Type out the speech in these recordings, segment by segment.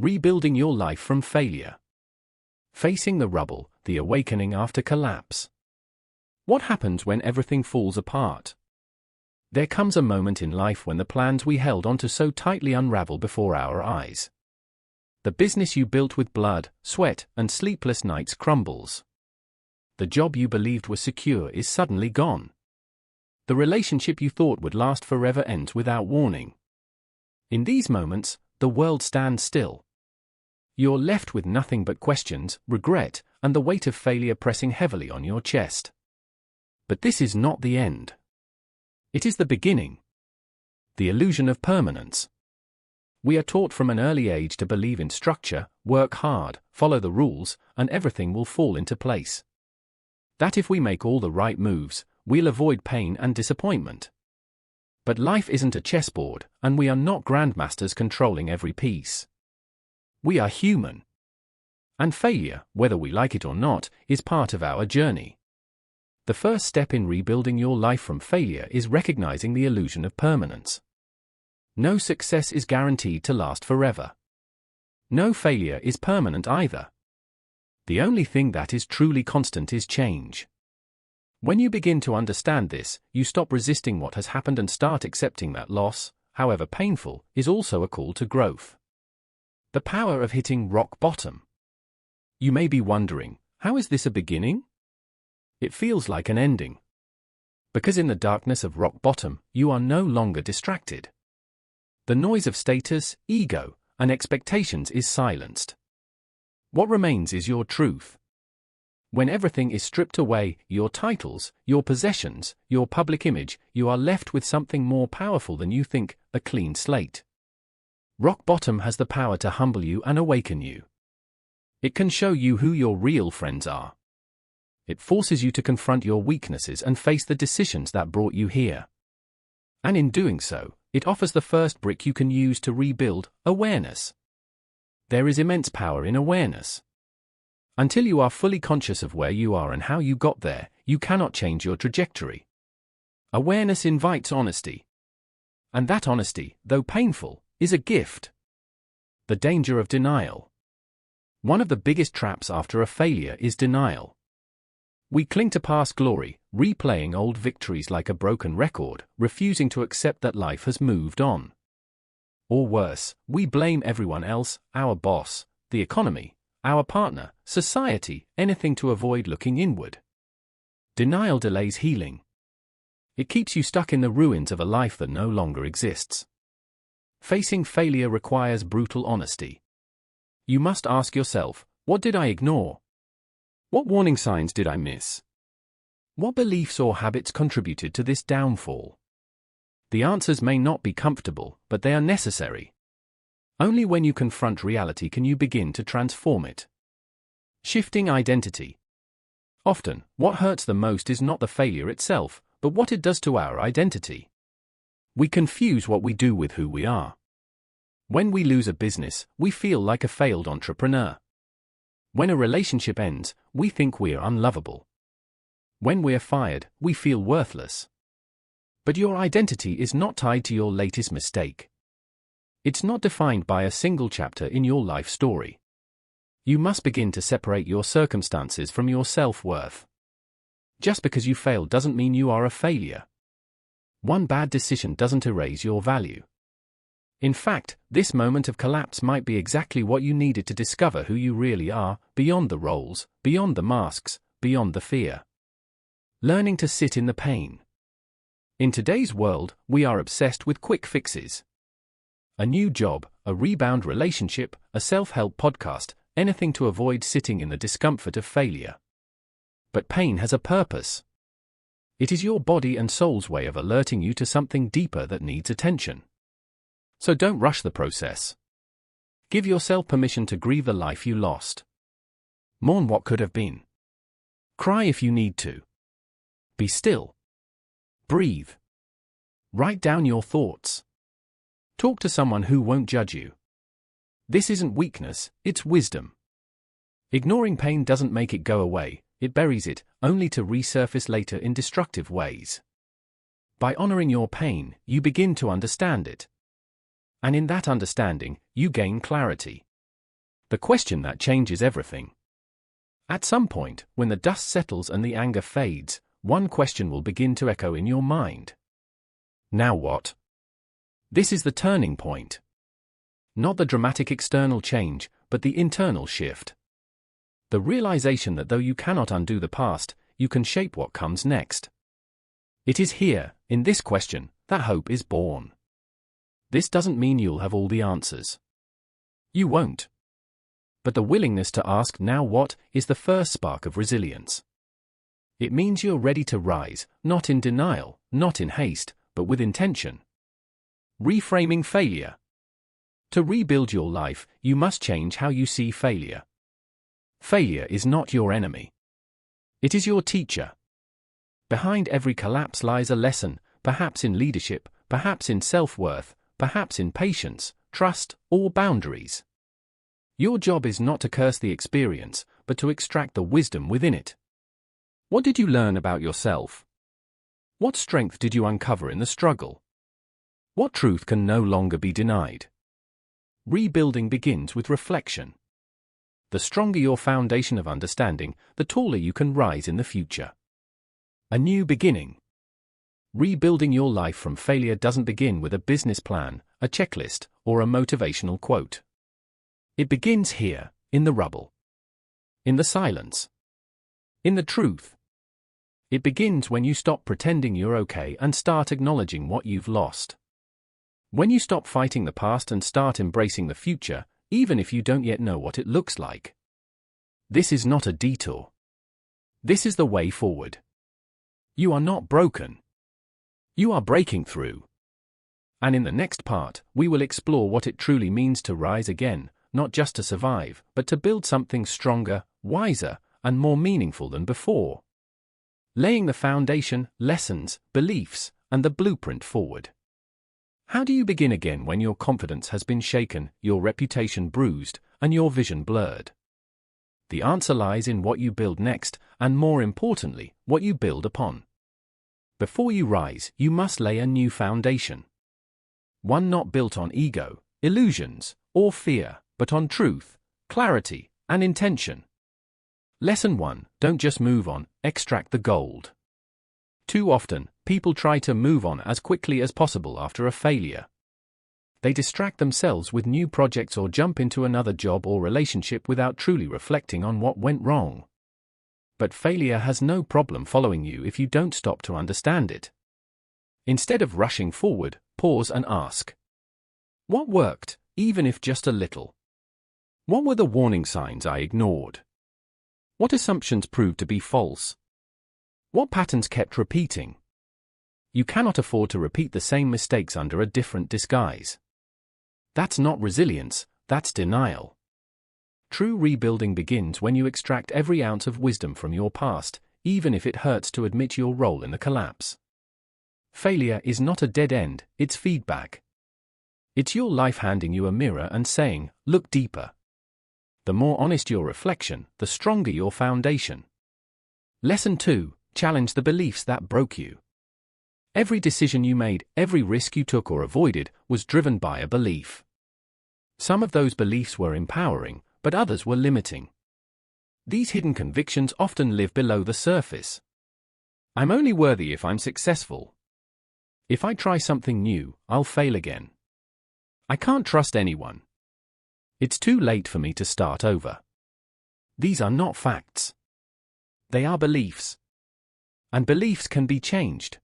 Rebuilding your life from failure. Facing the rubble, the awakening after collapse. What happens when everything falls apart? There comes a moment in life when the plans we held onto so tightly unravel before our eyes. The business you built with blood, sweat, and sleepless nights crumbles. The job you believed was secure is suddenly gone. The relationship you thought would last forever ends without warning. In these moments, the world stands still. You're left with nothing but questions, regret, and the weight of failure pressing heavily on your chest. But this is not the end. It is the beginning. The illusion of permanence. We are taught from an early age to believe in structure, work hard, follow the rules, and everything will fall into place. That if we make all the right moves, we'll avoid pain and disappointment. But life isn't a chessboard, and we are not grandmasters controlling every piece. We are human. And failure, whether we like it or not, is part of our journey. The first step in rebuilding your life from failure is recognizing the illusion of permanence. No success is guaranteed to last forever. No failure is permanent either. The only thing that is truly constant is change. When you begin to understand this, you stop resisting what has happened and start accepting that loss, however painful, is also a call to growth. The power of hitting rock bottom. You may be wondering, how is this a beginning? It feels like an ending. Because in the darkness of rock bottom, you are no longer distracted. The noise of status, ego, and expectations is silenced. What remains is your truth. When everything is stripped away, your titles, your possessions, your public image, you are left with something more powerful than you think, a clean slate. Rock bottom has the power to humble you and awaken you. It can show you who your real friends are. It forces you to confront your weaknesses and face the decisions that brought you here. And in doing so, it offers the first brick you can use to rebuild, awareness. There is immense power in awareness. Until you are fully conscious of where you are and how you got there, you cannot change your trajectory. Awareness invites honesty. And that honesty, though painful, is a gift. The danger of denial. One of the biggest traps after a failure is denial. We cling to past glory, replaying old victories like a broken record, refusing to accept that life has moved on. Or worse, we blame everyone else, our boss, the economy, our partner, society, anything to avoid looking inward. Denial delays healing. It keeps you stuck in the ruins of a life that no longer exists. Facing failure requires brutal honesty. You must ask yourself, what did I ignore? What warning signs did I miss? What beliefs or habits contributed to this downfall? The answers may not be comfortable, but they are necessary. Only when you confront reality can you begin to transform it. Shifting identity. Often, what hurts the most is not the failure itself, but what it does to our identity. We confuse what we do with who we are. When we lose a business, we feel like a failed entrepreneur. When a relationship ends, we think we're unlovable. When we're fired, we feel worthless. But your identity is not tied to your latest mistake. It's not defined by a single chapter in your life story. You must begin to separate your circumstances from your self-worth. Just because you failed doesn't mean you are a failure. One bad decision doesn't erase your value. In fact, this moment of collapse might be exactly what you needed to discover who you really are, beyond the roles, beyond the masks, beyond the fear. Learning to sit in the pain. In today's world, we are obsessed with quick fixes. A new job, a rebound relationship, a self-help podcast, anything to avoid sitting in the discomfort of failure. But pain has a purpose. It is your body and soul's way of alerting you to something deeper that needs attention. So don't rush the process. Give yourself permission to grieve the life you lost. Mourn what could have been. Cry if you need to. Be still. Breathe. Write down your thoughts. Talk to someone who won't judge you. This isn't weakness, it's wisdom. Ignoring pain doesn't make it go away, it buries it, only to resurface later in destructive ways. By honoring your pain, you begin to understand it. And in that understanding, you gain clarity. The question that changes everything. At some point, when the dust settles and the anger fades, one question will begin to echo in your mind. Now what? This is the turning point. Not the dramatic external change, but the internal shift. The realization that though you cannot undo the past, you can shape what comes next. It is here, in this question, that hope is born. This doesn't mean you'll have all the answers. You won't. But the willingness to ask now what is the first spark of resilience. It means you're ready to rise, not in denial, not in haste, but with intention. Reframing failure. To rebuild your life, you must change how you see failure. Failure is not your enemy. It is your teacher. Behind every collapse lies a lesson, perhaps in leadership, perhaps in self-worth, perhaps in patience, trust, or boundaries. Your job is not to curse the experience, but to extract the wisdom within it. What did you learn about yourself? What strength did you uncover in the struggle? What truth can no longer be denied? Rebuilding begins with reflection. The stronger your foundation of understanding, the taller you can rise in the future. A new beginning. Rebuilding your life from failure doesn't begin with a business plan, a checklist, or a motivational quote. It begins here, in the rubble. In the silence. In the truth. It begins when you stop pretending you're okay and start acknowledging what you've lost. When you stop fighting the past and start embracing the future, even if you don't yet know what it looks like. This is not a detour. This is the way forward. You are not broken. You are breaking through. And in the next part, we will explore what it truly means to rise again, not just to survive, but to build something stronger, wiser, and more meaningful than before. Laying the foundation, lessons, beliefs, and the blueprint forward. How do you begin again when your confidence has been shaken, your reputation bruised, and your vision blurred? The answer lies in what you build next, and more importantly, what you build upon. Before you rise, you must lay a new foundation. One not built on ego, illusions, or fear, but on truth, clarity, and intention. Lesson 1. Don't just move on, extract the gold. Too often, people try to move on as quickly as possible after a failure. They distract themselves with new projects or jump into another job or relationship without truly reflecting on what went wrong. But failure has no problem following you if you don't stop to understand it. Instead of rushing forward, pause and ask. What worked, even if just a little? What were the warning signs I ignored? What assumptions proved to be false? What patterns kept repeating? You cannot afford to repeat the same mistakes under a different disguise. That's not resilience, that's denial. True rebuilding begins when you extract every ounce of wisdom from your past, even if it hurts to admit your role in the collapse. Failure is not a dead end, it's feedback. It's your life handing you a mirror and saying, look deeper. The more honest your reflection, the stronger your foundation. Lesson 2. Challenge the beliefs that broke you. Every decision you made, every risk you took or avoided, was driven by a belief. Some of those beliefs were empowering, but others were limiting. These hidden convictions often live below the surface. I'm only worthy if I'm successful. If I try something new, I'll fail again. I can't trust anyone. It's too late for me to start over. These are not facts. They are beliefs. And beliefs can be changed.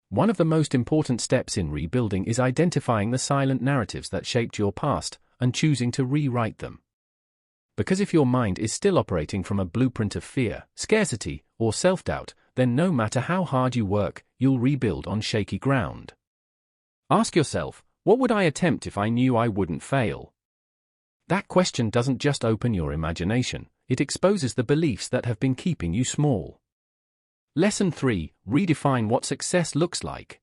One of the most important steps in rebuilding is identifying the silent narratives that shaped your past and choosing to rewrite them. Because if your mind is still operating from a blueprint of fear, scarcity, or self-doubt, then no matter how hard you work, you'll rebuild on shaky ground. Ask yourself, what would I attempt if I knew I wouldn't fail? That question doesn't just open your imagination, it exposes the beliefs that have been keeping you small. Lesson 3. Redefine what success looks like.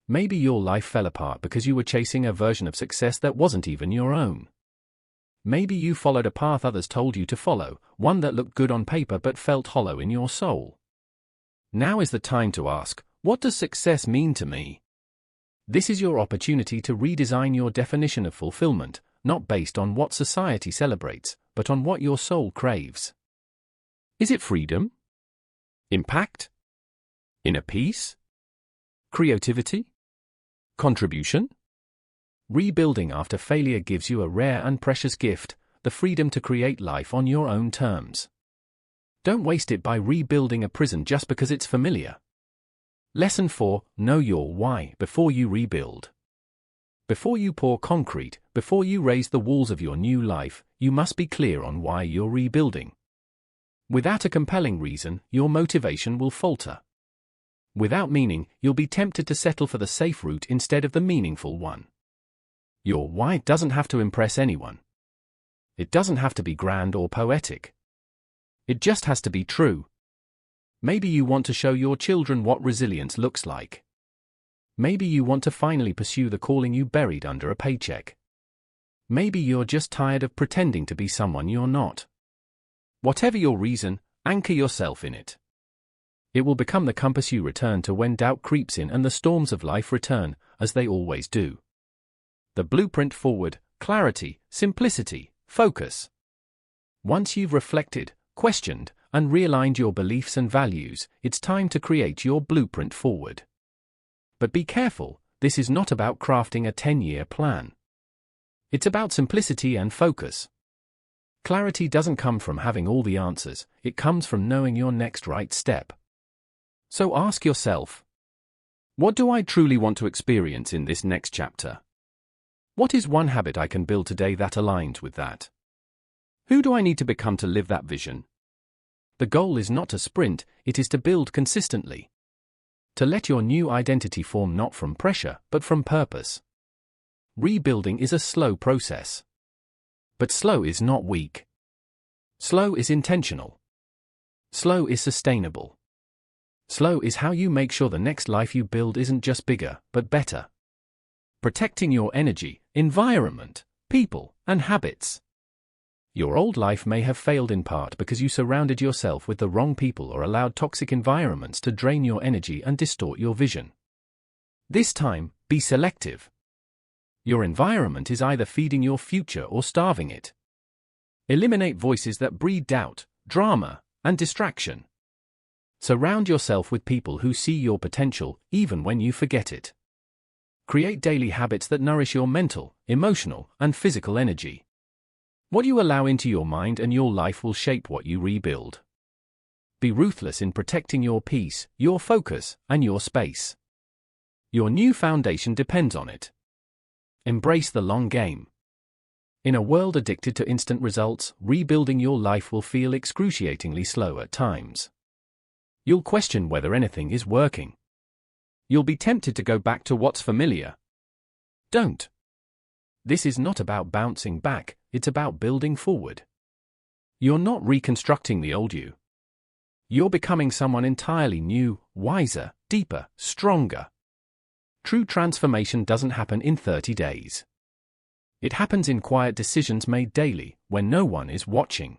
Maybe your life fell apart because you were chasing a version of success that wasn't even your own. Maybe you followed a path others told you to follow, one that looked good on paper but felt hollow in your soul. Now is the time to ask, what does success mean to me? This is your opportunity to redesign your definition of fulfillment, not based on what society celebrates, but on what your soul craves. Is it freedom? Impact? Inner peace? Creativity? Contribution? Rebuilding after failure gives you a rare and precious gift, the freedom to create life on your own terms. Don't waste it by rebuilding a prison just because it's familiar. Lesson 4: Know your why before you rebuild. Before you pour concrete, before you raise the walls of your new life, you must be clear on why you're rebuilding. Without a compelling reason, your motivation will falter. Without meaning, you'll be tempted to settle for the safe route instead of the meaningful one. Your why doesn't have to impress anyone. It doesn't have to be grand or poetic. It just has to be true. Maybe you want to show your children what resilience looks like. Maybe you want to finally pursue the calling you buried under a paycheck. Maybe you're just tired of pretending to be someone you're not. Whatever your reason, anchor yourself in it. It will become the compass you return to when doubt creeps in and the storms of life return, as they always do. The blueprint forward: clarity, simplicity, focus. Once you've reflected, questioned, and realigned your beliefs and values, it's time to create your blueprint forward. But be careful, this is not about crafting a 10-year plan. It's about simplicity and focus. Clarity doesn't come from having all the answers, it comes from knowing your next right step. So ask yourself, what do I truly want to experience in this next chapter? What is one habit I can build today that aligns with that? Who do I need to become to live that vision? The goal is not to sprint, it is to build consistently. To let your new identity form not from pressure, but from purpose. Rebuilding is a slow process. But slow is not weak. Slow is intentional. Slow is sustainable. Slow is how you make sure the next life you build isn't just bigger, but better. Protecting your energy, environment, people, and habits. Your old life may have failed in part because you surrounded yourself with the wrong people or allowed toxic environments to drain your energy and distort your vision. This time, be selective. Your environment is either feeding your future or starving it. Eliminate voices that breed doubt, drama, and distraction. Surround yourself with people who see your potential, even when you forget it. Create daily habits that nourish your mental, emotional, and physical energy. What you allow into your mind and your life will shape what you rebuild. Be ruthless in protecting your peace, your focus, and your space. Your new foundation depends on it. Embrace the long game. In a world addicted to instant results, rebuilding your life will feel excruciatingly slow at times. You'll question whether anything is working. You'll be tempted to go back to what's familiar. Don't. This is not about bouncing back, it's about building forward. You're not reconstructing the old you. You're becoming someone entirely new, wiser, deeper, stronger. True transformation doesn't happen in 30 days. It happens in quiet decisions made daily, when no one is watching.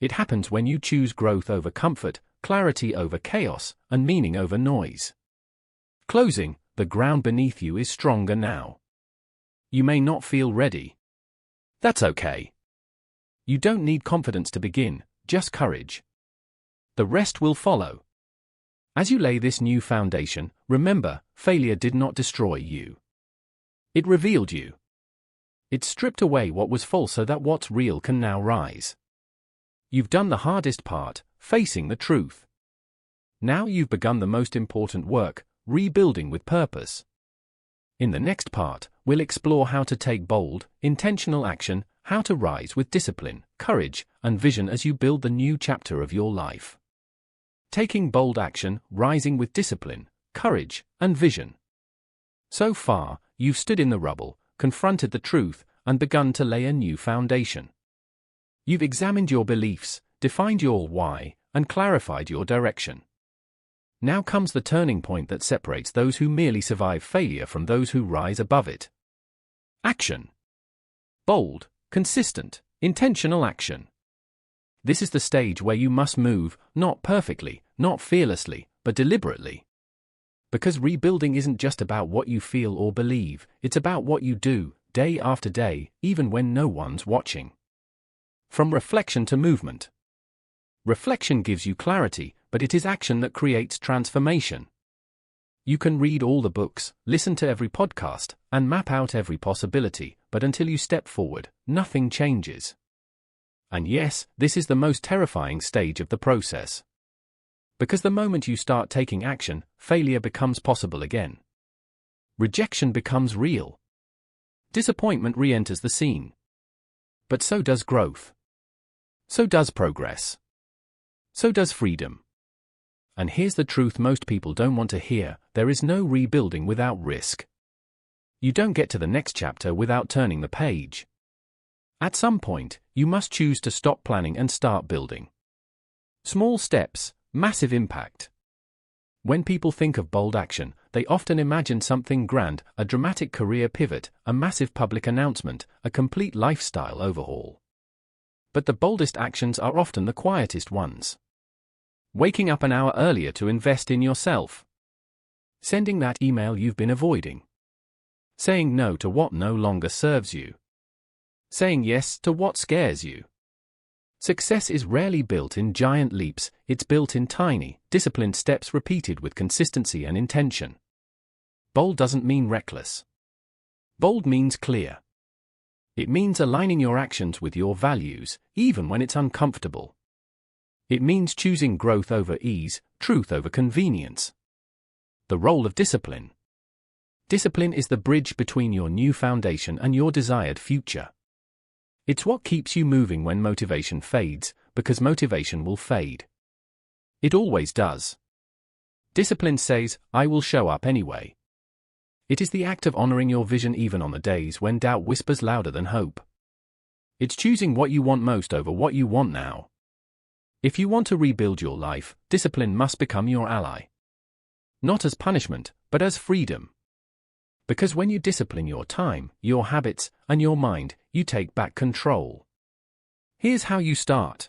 It happens when you choose growth over comfort, clarity over chaos, and meaning over noise. Closing, the ground beneath you is stronger now. You may not feel ready. That's okay. You don't need confidence to begin, just courage. The rest will follow. As you lay this new foundation, remember, failure did not destroy you. It revealed you. It stripped away what was false so that what's real can now rise. You've done the hardest part, facing the truth. Now you've begun the most important work, rebuilding with purpose. In the next part, we'll explore how to take bold, intentional action, how to rise with discipline, courage, and vision as you build the new chapter of your life. Taking bold action, rising with discipline, courage, and vision. So far, you've stood in the rubble, confronted the truth, and begun to lay a new foundation. You've examined your beliefs, defined your why, and clarified your direction. Now comes the turning point that separates those who merely survive failure from those who rise above it. Action. Bold, consistent, intentional action. This is the stage where you must move, not perfectly, not fearlessly, but deliberately. Because rebuilding isn't just about what you feel or believe, it's about what you do, day after day, even when no one's watching. From reflection to movement. Reflection gives you clarity, but it is action that creates transformation. You can read all the books, listen to every podcast, and map out every possibility, but until you step forward, nothing changes. And yes, this is the most terrifying stage of the process. Because the moment you start taking action, failure becomes possible again. Rejection becomes real. Disappointment re-enters the scene. But so does growth. So does progress. So does freedom. And here's the truth most people don't want to hear: there is no rebuilding without risk. You don't get to the next chapter without turning the page. At some point, you must choose to stop planning and start building. Small steps, massive impact. When people think of bold action, they often imagine something grand: a dramatic career pivot, a massive public announcement, a complete lifestyle overhaul. But the boldest actions are often the quietest ones. Waking up an hour earlier to invest in yourself. Sending that email you've been avoiding. Saying no to what no longer serves you. Saying yes to what scares you. Success is rarely built in giant leaps, it's built in tiny, disciplined steps repeated with consistency and intention. Bold doesn't mean reckless. Bold means clear. It means aligning your actions with your values, even when it's uncomfortable. It means choosing growth over ease, truth over convenience. The role of discipline. Discipline is the bridge between your new foundation and your desired future. It's what keeps you moving when motivation fades, because motivation will fade. It always does. Discipline says, I will show up anyway. It is the act of honoring your vision even on the days when doubt whispers louder than hope. It's choosing what you want most over what you want now. If you want to rebuild your life, discipline must become your ally. Not as punishment, but as freedom. Because when you discipline your time, your habits, and your mind, you take back control. Here's how you start.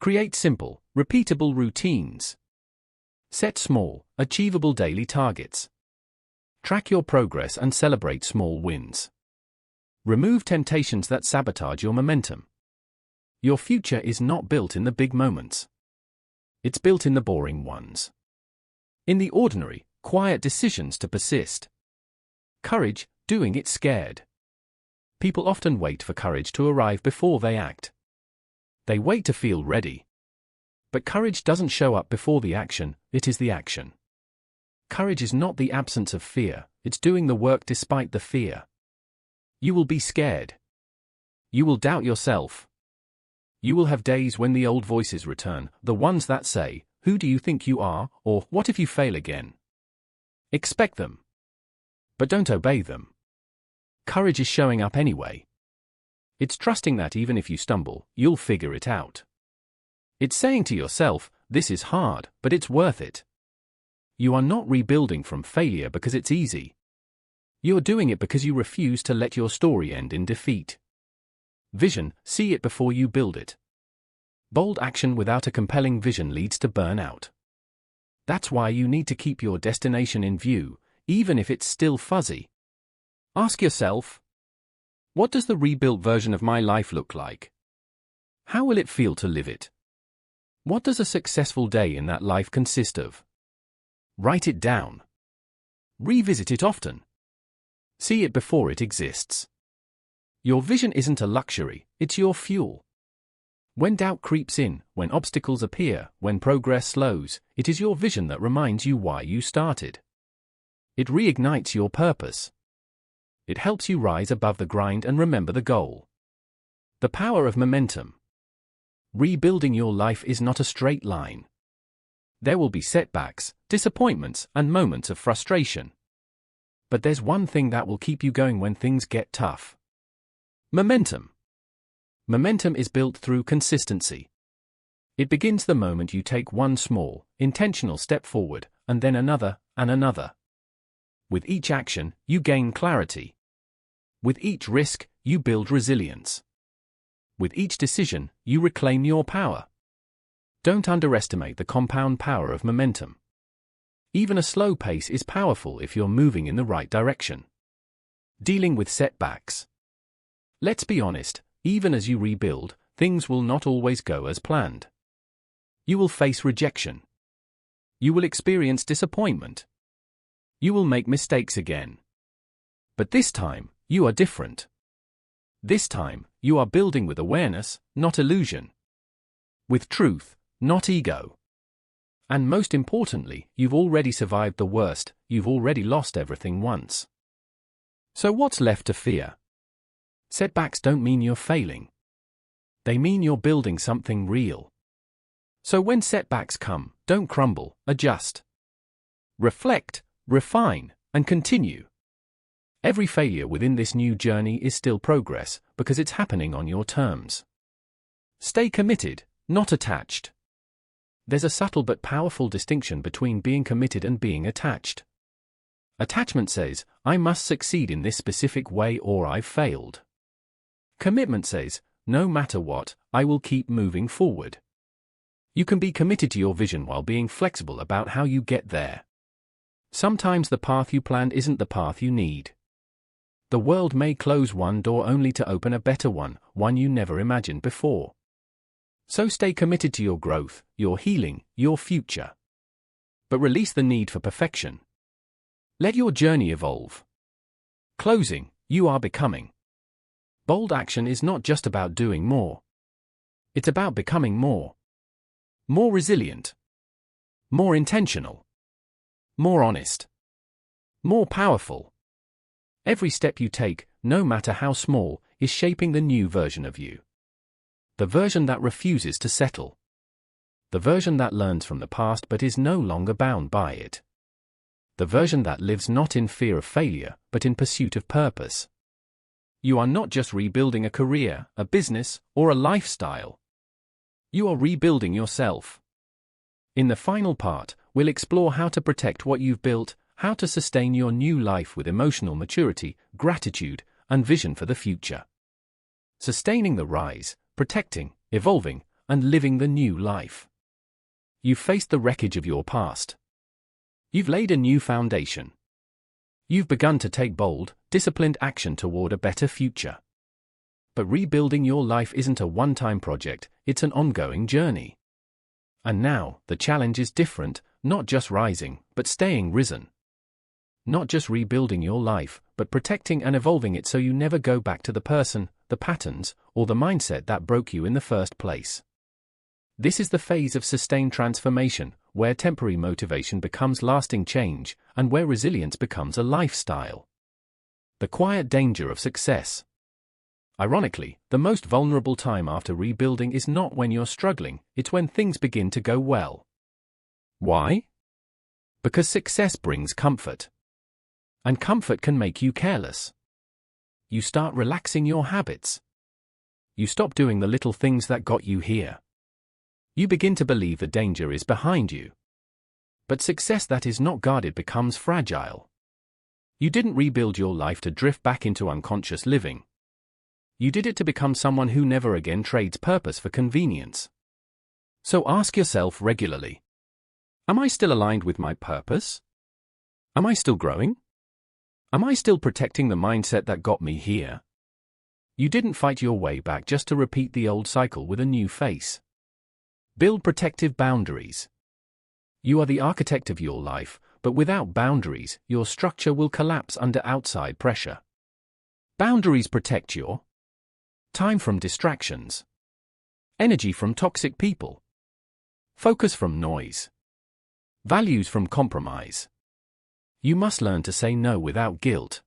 Create simple, repeatable routines. Set small, achievable daily targets. Track your progress and celebrate small wins. Remove temptations that sabotage your momentum. Your future is not built in the big moments. It's built in the boring ones. In the ordinary, quiet decisions to persist. Courage, doing it scared. People often wait for courage to arrive before they act. They wait to feel ready. But courage doesn't show up before the action, it is the action. Courage is not the absence of fear, it's doing the work despite the fear. You will be scared. You will doubt yourself. You will have days when the old voices return, the ones that say, "Who do you think you are?" or "What if you fail again?" Expect them. But don't obey them. Courage is showing up anyway. It's trusting that even if you stumble, you'll figure it out. It's saying to yourself, this is hard, but it's worth it. You are not rebuilding from failure because it's easy. You're doing it because you refuse to let your story end in defeat. Vision, see it before you build it. Bold action without a compelling vision leads to burnout. That's why you need to keep your destination in view, even if it's still fuzzy. Ask yourself, what does the rebuilt version of my life look like? How will it feel to live it? What does a successful day in that life consist of? Write it down. Revisit it often. See it before it exists. Your vision isn't a luxury, it's your fuel. When doubt creeps in, when obstacles appear, when progress slows, it is your vision that reminds you why you started. It reignites your purpose. It helps you rise above the grind and remember the goal. The power of momentum. Rebuilding your life is not a straight line. There will be setbacks, disappointments, and moments of frustration. But there's one thing that will keep you going when things get tough. Momentum. Momentum is built through consistency. It begins the moment you take one small, intentional step forward, and then another, and another. With each action, you gain clarity. With each risk, you build resilience. With each decision, you reclaim your power. Don't underestimate the compound power of momentum. Even a slow pace is powerful if you're moving in the right direction. Dealing with setbacks. Let's be honest, even as you rebuild, things will not always go as planned. You will face rejection. You will experience disappointment. You will make mistakes again. But this time, you are different. This time, you are building with awareness, not illusion. With truth, not ego. And most importantly, you've already survived the worst, you've already lost everything once. So what's left to fear? Setbacks don't mean you're failing. They mean you're building something real. So when setbacks come, don't crumble, adjust. Reflect, refine, and continue. Every failure within this new journey is still progress, because it's happening on your terms. Stay committed, not attached. There's a subtle but powerful distinction between being committed and being attached. Attachment says, I must succeed in this specific way or I've failed. Commitment says, no matter what, I will keep moving forward. You can be committed to your vision while being flexible about how you get there. Sometimes the path you planned isn't the path you need. The world may close one door only to open a better one you never imagined before. So stay committed to your growth, your healing, your future. But release the need for perfection. Let your journey evolve. Closing, you are becoming. Bold action is not just about doing more. It's about becoming more. More resilient. More intentional. More honest. More powerful. Every step you take, no matter how small, is shaping the new version of you. The version that refuses to settle. The version that learns from the past but is no longer bound by it. The version that lives not in fear of failure, but in pursuit of purpose. You are not just rebuilding a career, a business, or a lifestyle. You are rebuilding yourself. In the final part, we'll explore how to protect what you've built, how to sustain your new life with emotional maturity, gratitude, and vision for the future. Sustaining the rise, protecting, evolving, and living the new life. You've faced the wreckage of your past. You've laid a new foundation. You've begun to take bold, disciplined action toward a better future. But rebuilding your life isn't a one-time project, it's an ongoing journey. And now, the challenge is different, not just rising, but staying risen. Not just rebuilding your life, but protecting and evolving it so you never go back to the person, the patterns, or the mindset that broke you in the first place. This is the phase of sustained transformation, where temporary motivation becomes lasting change, and where resilience becomes a lifestyle. The quiet danger of success. Ironically, the most vulnerable time after rebuilding is not when you're struggling, it's when things begin to go well. Why? Because success brings comfort. And comfort can make you careless. You start relaxing your habits. You stop doing the little things that got you here. You begin to believe the danger is behind you. But success that is not guarded becomes fragile. You didn't rebuild your life to drift back into unconscious living. You did it to become someone who never again trades purpose for convenience. So ask yourself regularly, am I still aligned with my purpose? Am I still growing? Am I still protecting the mindset that got me here? You didn't fight your way back just to repeat the old cycle with a new face. Build protective boundaries. You are the architect of your life, but without boundaries, your structure will collapse under outside pressure. Boundaries protect your time from distractions, energy from toxic people, focus from noise, values from compromise. You must learn to say no without guilt.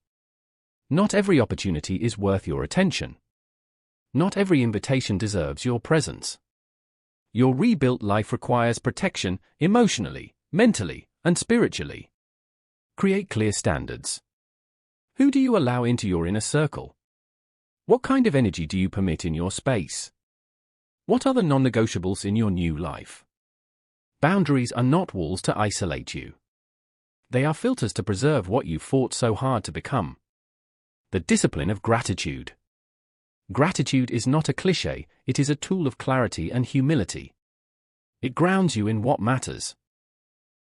Not every opportunity is worth your attention. Not every invitation deserves your presence. Your rebuilt life requires protection emotionally, mentally, and spiritually. Create clear standards. Who do you allow into your inner circle? What kind of energy do you permit in your space? What are the non-negotiables in your new life? Boundaries are not walls to isolate you. They are filters to preserve what you fought so hard to become. The discipline of gratitude. Gratitude is not a cliché, it is a tool of clarity and humility. It grounds you in what matters.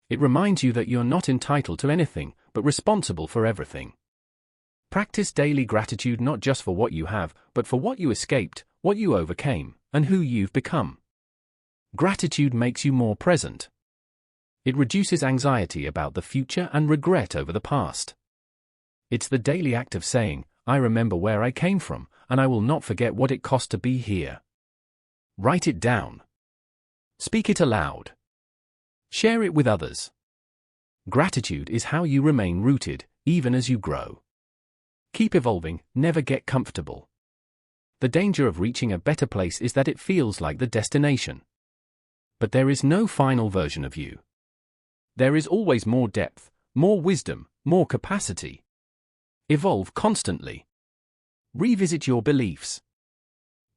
It reminds you that you're not entitled to anything, but responsible for everything. Practice daily gratitude not just for what you have, but for what you escaped, what you overcame, and who you've become. Gratitude makes you more present. It reduces anxiety about the future and regret over the past. It's the daily act of saying, I remember where I came from, and I will not forget what it cost to be here. Write it down. Speak it aloud. Share it with others. Gratitude is how you remain rooted, even as you grow. Keep evolving, never get comfortable. The danger of reaching a better place is that it feels like the destination. But there is no final version of you. There is always more depth, more wisdom, more capacity. Evolve constantly. Revisit your beliefs.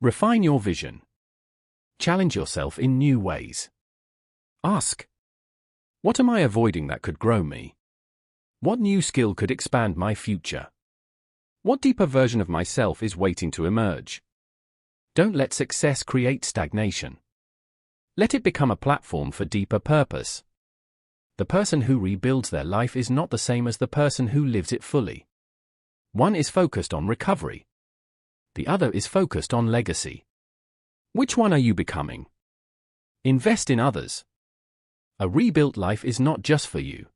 Refine your vision. Challenge yourself in new ways. Ask, what am I avoiding that could grow me? What new skill could expand my future? What deeper version of myself is waiting to emerge? Don't let success create stagnation. Let it become a platform for deeper purpose. The person who rebuilds their life is not the same as the person who lives it fully. One is focused on recovery. The other is focused on legacy. Which one are you becoming? Invest in others. A rebuilt life is not just for you.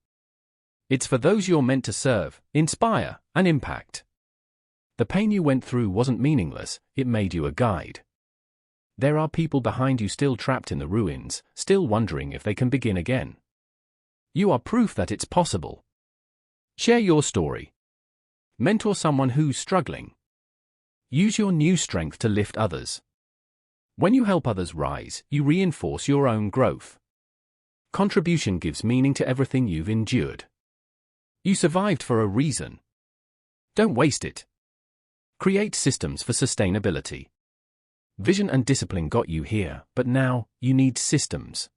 It's for those you're meant to serve, inspire, and impact. The pain you went through wasn't meaningless, it made you a guide. There are people behind you still trapped in the ruins, still wondering if they can begin again. You are proof that it's possible. Share your story. Mentor someone who's struggling. Use your new strength to lift others. When you help others rise, you reinforce your own growth. Contribution gives meaning to everything you've endured. You survived for a reason. Don't waste it. Create systems for sustainability. Vision and discipline got you here, but now, you need systems.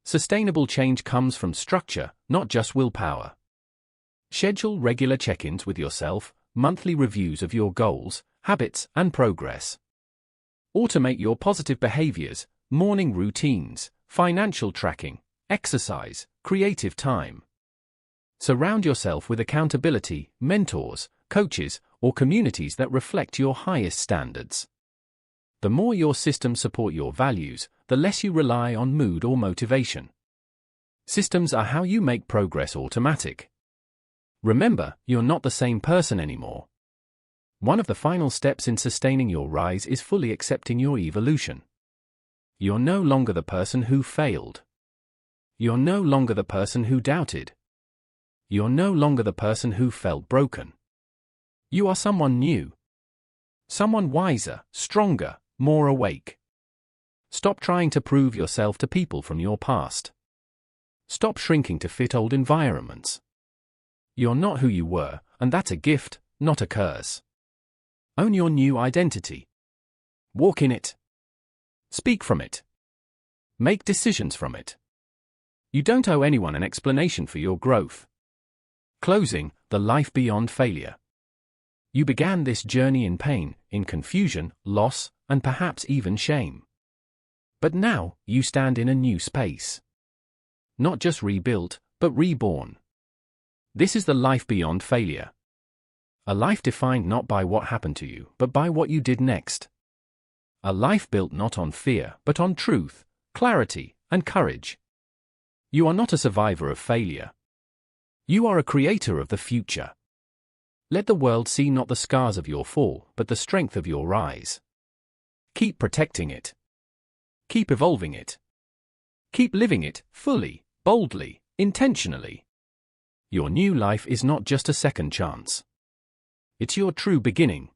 Sustainable change comes from structure, not just willpower. Schedule regular check-ins with yourself, monthly reviews of your goals, habits, and progress. Automate your positive behaviors, morning routines, financial tracking, exercise, creative time. Surround yourself with accountability, mentors, coaches, or communities that reflect your highest standards. The more your systems support your values, the less you rely on mood or motivation. Systems are how you make progress automatic. Remember, you're not the same person anymore. One of the final steps in sustaining your rise is fully accepting your evolution. You're no longer the person who failed. You're no longer the person who doubted. You're no longer the person who felt broken. You are someone new. Someone wiser, stronger, more awake. Stop trying to prove yourself to people from your past. Stop shrinking to fit old environments. You're not who you were, and that's a gift, not a curse. Own your new identity. Walk in it. Speak from it. Make decisions from it. You don't owe anyone an explanation for your growth. Closing, the life beyond failure. You began this journey in pain, in confusion, loss, and perhaps even shame. But now, you stand in a new space. Not just rebuilt, but reborn. This is the life beyond failure. A life defined not by what happened to you, but by what you did next. A life built not on fear, but on truth, clarity, and courage. You are not a survivor of failure. You are a creator of the future. Let the world see not the scars of your fall, but the strength of your rise. Keep protecting it. Keep evolving it. Keep living it, fully, boldly, intentionally. Your new life is not just a second chance. It's your true beginning.